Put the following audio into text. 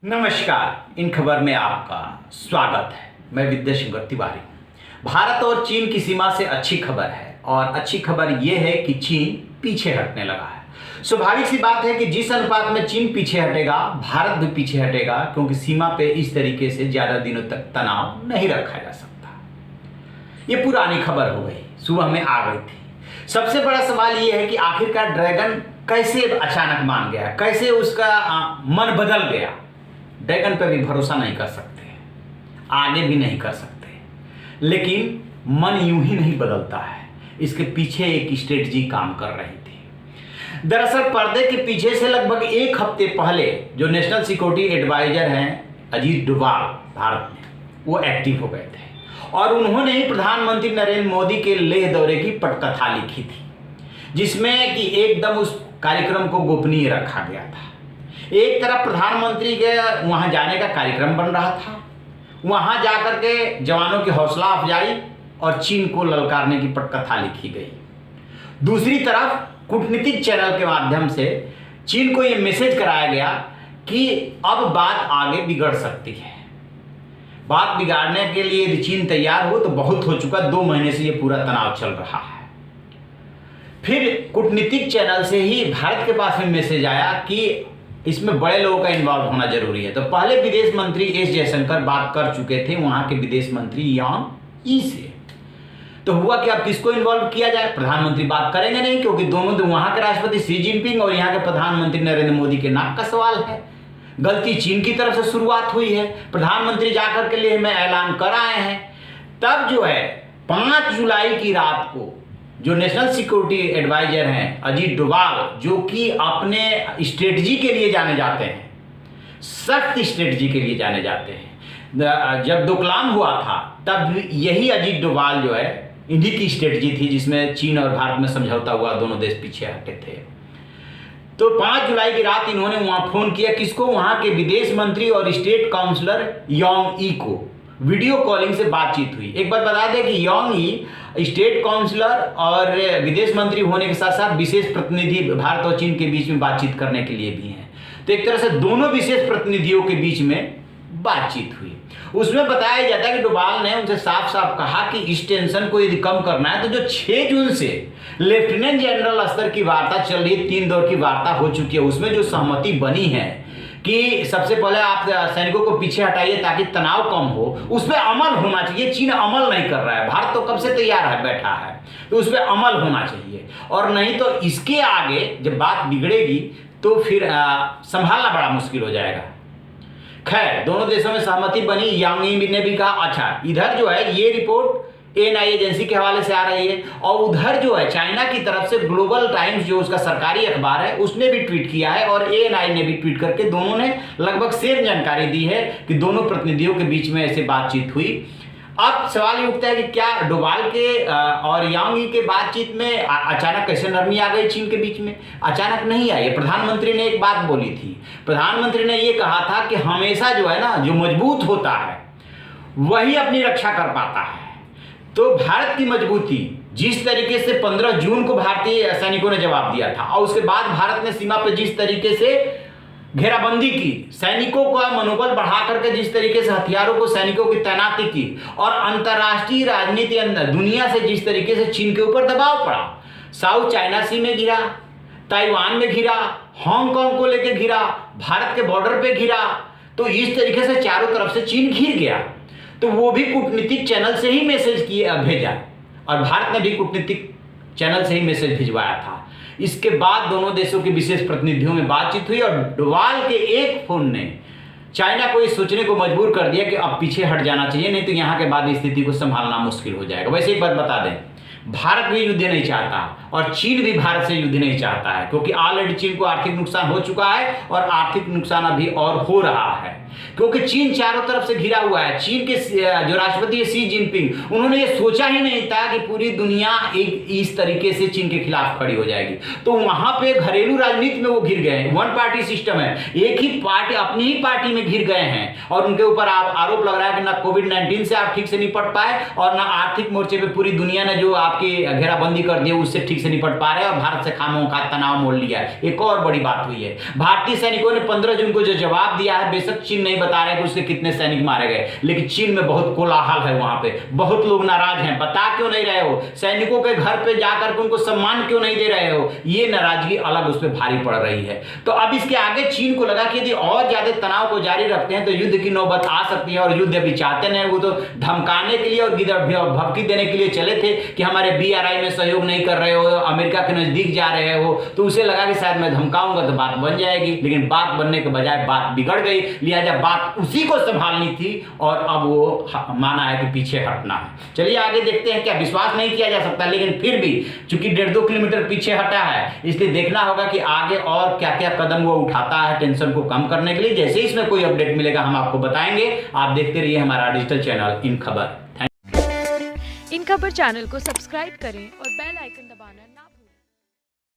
नमस्कार, इन खबर में आपका स्वागत है। मैं विद्या शंकर तिवारी हूं। भारत और चीन की सीमा से अच्छी खबर है और अच्छी खबर यह है कि चीन पीछे हटने लगा है। स्वाभाविक सी बात है कि जिस अनुपात में चीन पीछे हटेगा, भारत भी पीछे हटेगा, क्योंकि सीमा पे इस तरीके से ज्यादा दिनों तक तनाव नहीं रखा जा सकता। ये पुरानी खबर हो गई, सुबह में आ गई थी। सबसे बड़ा सवाल यह है कि आखिरकार ड्रैगन कैसे अचानक मान गया, कैसे उसका मन बदल गया। ड्रैगन पे भी भरोसा नहीं कर सकते, आगे भी नहीं कर सकते, लेकिन मन यूं ही नहीं बदलता है। इसके पीछे एक स्ट्रेटजी काम कर रही थी। दरअसल पर्दे के पीछे से लगभग एक हफ्ते पहले जो नेशनल सिक्योरिटी एडवाइजर हैं अजीत डोभाल भारत में, वो एक्टिव हो गए थे और उन्होंने ही प्रधानमंत्री नरेंद्र मोदी के लेह दौरे की पटकथा लिखी थी, जिसमें कि एकदम उस कार्यक्रम को गोपनीय रखा गया था। एक तरफ प्रधानमंत्री के वहां जाने का कार्यक्रम बन रहा था, वहां जाकर के जवानों की हौसला अफजाई और चीन को ललकारने की पटकथा लिखी गई। दूसरी तरफ कूटनीतिक चैनल के माध्यम से चीन को यह मैसेज कराया गया कि अब बात आगे बिगड़ सकती है। बात बिगाड़ने के लिए यदि चीन तैयार हो तो बहुत हो चुका, 2 महीने से यह पूरा तनाव चल रहा है। फिर कूटनीतिक चैनल से ही भारत के पास में मैसेज आया कि इसमें बड़े लोगों का इन्वॉल्व होना जरूरी है। तो पहले विदेश मंत्री एस जयशंकर बात कर चुके थे वहां के विदेश मंत्री यांग ई से। तो हुआ कि अब किसको इन्वॉल्व किया जाए? प्रधानमंत्री बात करेंगे नहीं, क्योंकि दोनों तो वहां के राष्ट्रपति शी जिनपिंग और यहाँ के प्रधानमंत्री नरेंद्र मोदी के नाक का सवाल है। गलती चीन की तरफ से शुरुआत हुई है, प्रधानमंत्री जाकर के लिए में ऐलान कर आए हैं। तब जो है 5 जुलाई की रात को जो नेशनल सिक्योरिटी एडवाइजर हैं अजीत डोभाल, जो कि अपने स्ट्रेटजी के लिए जाने जाते हैं, सख्त स्ट्रेटजी के लिए जाने जाते हैं। जब डोकलाम हुआ था तब यही अजीत डोभाल जो है, इन्हीं की स्ट्रेटजी थी जिसमें चीन और भारत में समझौता हुआ, दोनों देश पीछे हटे थे। तो 5 जुलाई की रात इन्होंने वहां फोन किया किसको? वहां के विदेश मंत्री और स्टेट काउंसलर यांग ई को वीडियो कॉलिंग से बातचीत हुई। एक बात बता दें कि यांग ई स्टेट काउंसलर और विदेश मंत्री होने के साथ साथ विशेष प्रतिनिधि भारत और चीन के बीच में बातचीत करने के लिए भी हैं। तो एक तरह से दोनों विशेष प्रतिनिधियों के बीच में बातचीत हुई। उसमें बताया जाता है कि डोभाल ने उनसे साफ साफ कहा कि इस टेंशन को यदि कम करना है तो जो 6 जून से लेफ्टिनेंट जनरल स्तर की वार्ता चल रही है, 3 दौर की वार्ता हो चुकी है, उसमें जो सहमति बनी है कि सबसे पहले आप सैनिकों को पीछे हटाइए ताकि तनाव कम हो, उस पर अमल होना चाहिए। चीन अमल नहीं कर रहा है, भारत तो कब से तैयार है, बैठा है, तो उस पर अमल होना चाहिए। और नहीं तो इसके आगे जब बात बिगड़ेगी तो फिर संभालना बड़ा मुश्किल हो जाएगा। खैर, दोनों देशों में सहमति बनी। यांग ई ने भी कहा। अच्छा, इधर जो है ये रिपोर्ट एएनआई एजेंसी के हवाले से आ रही है, और उधर जो है चाइना की तरफ से ग्लोबल टाइम्स जो उसका सरकारी अखबार है उसने भी ट्वीट किया है और एएनआई ने भी ट्वीट करके दोनों ने लगभग सेम जानकारी दी है कि दोनों प्रतिनिधियों के बीच में ऐसे बातचीत हुई। अब सवाल ये उठता है कि क्या डोभाल के और यांग ई के बातचीत में अचानक कैसे नरमी आ गई चीन के बीच में? अचानक नहीं आई। प्रधानमंत्री ने एक बात बोली थी, प्रधानमंत्री ने ये कहा था कि हमेशा जो है ना, जो मजबूत होता है वही अपनी रक्षा कर पाता है। तो भारत की मजबूती, जिस तरीके से 15 जून को भारतीय सैनिकों ने जवाब दिया था और उसके बाद भारत ने सीमा पर जिस तरीके से घेराबंदी की, सैनिकों का मनोबल बढ़ा करके जिस तरीके से हथियारों को सैनिकों की तैनाती की, और अंतर्राष्ट्रीय राजनीति अंदर दुनिया से जिस तरीके से चीन के ऊपर दबाव पड़ा, साउथ चाइना सी में घिरा, ताइवान में घिरा, हांगकांग को लेकर घिरा, भारत के बॉर्डर पे घिरा, तो इस तरीके से चारों तरफ से चीन घिर गया। तो वो भी कूटनीतिक चैनल से ही मैसेज भेजा, और भारत ने भी कूटनीतिक चैनल से ही मैसेज भिजवाया था। इसके बाद दोनों देशों के विशेष प्रतिनिधियों में बातचीत हुई और डोभाल के एक फोन ने चाइना को ये सोचने को मजबूर कर दिया कि अब पीछे हट जाना चाहिए, नहीं तो यहाँ के बाद स्थिति को संभालना मुश्किल हो जाएगा। वैसे एक बात बता दें, भारत भी युद्ध नहीं चाहता और चीन भी भारत से युद्ध नहीं चाहता है, क्योंकि ऑलरेडी चीन को आर्थिक नुकसान हो चुका है और आर्थिक नुकसान अभी और हो रहा है। क्योंकि चीन चारों तरफ से घिरा हुआ है। चीन के जो राष्ट्रपति है शी जिनपिंग, उन्होंने ये सोचा ही नहीं था कि पूरी दुनिया एक इस तरीके से चीन के खिलाफ खड़ी हो जाएगी। तो वहां पे घरेलू राजनीति में वो घिर गए हैं। वन पार्टी सिस्टम है, एक ही पार्टी, अपनी ही पार्टी में घिर गए हैं और उनके ऊपर आरोप लग रहा है कि ना कोविड-19 से आप ठीक से निपट पाए और ना आर्थिक मोर्चे पे पूरी दुनिया ने जो आपकी घेराबंदी कर दी उससे ठीक से निपट पा रहे हैं और भारत से खामों का तनाव मोल लिया है। एक और बड़ी बात हुई है, भारतीय सैनिकों ने 15 जून को जो जवाब दिया है, बेशक चीन नहीं बता रहे कि उसके कितने सैनिक मारे गए, लेकिन चीन में बहुत कोलाहल है, वहां पे बहुत लोग नाराज हैं। बता क्यों नहीं रहे हो? सैनिकों के घर पे जाकर के उनको सम्मान क्यों नहीं दे रहे हो? ये नाराजगी अलग उस पर भारी पड़ रही है। तो अब इसके आगे चीन को लगा कि यदि और ज्यादा तनाव को जारी रखते हैं तो युद्ध की नौबत आ सकती है, और युद्ध अभी चाहते नहीं। वो तो धमकाने के लिए और भभकी देने के लिए चले थे कि हमारे BRI में सहयोग नहीं कर रहे हो, अमेरिका के नजदीक जा रहे हो, तो उसे लगा कि शायद मैं धमकाऊंगा तो बात बन जाएगी, लेकिन बात बनने के बजाय बात बिगड़ गई। लिहाजा बात उसी को संभालनी थी और अब वो माना है कि पीछे हटना है। चलिए आगे देखते हैं। क्या विश्वास नहीं किया जा सकता, लेकिन फिर भी चूंकि 1.5-2 किलोमीटर पीछे हटा है, इसलिए देखना होगा कि आगे और क्या क्या कदम वो उठाता है टेंशन को कम करने के लिए। जैसे इसमें कोई अपडेट मिलेगा हम आपको बताएंगे। आप देखते रहिए हमारा डिजिटल चैनल इन खबर। इन खबर चैनल को सब्सक्राइब करें और बेल आइकन दबाना ना